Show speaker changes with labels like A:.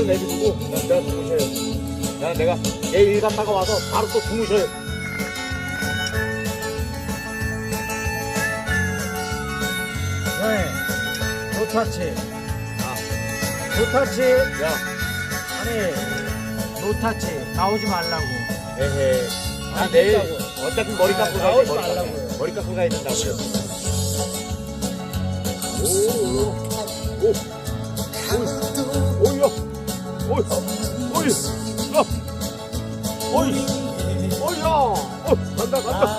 A: 그대로 내비두고 내가 주무셔요. 내가 내일 일 갔다가 와서 바로 또 주무셔요.
B: 네, 노타치. 노타치.
A: 야,
B: 아니, 노타치. 나오지 말라고.
A: 에헤.
B: 안
A: 내일
B: 된다고.
A: 어차피 머리 깎고 가야
B: 나오지
A: 돼.
B: 말라고요.
A: 머리 깎고 가야 된다고요. 오, 오야, 오이, 오야, 간다, 간다.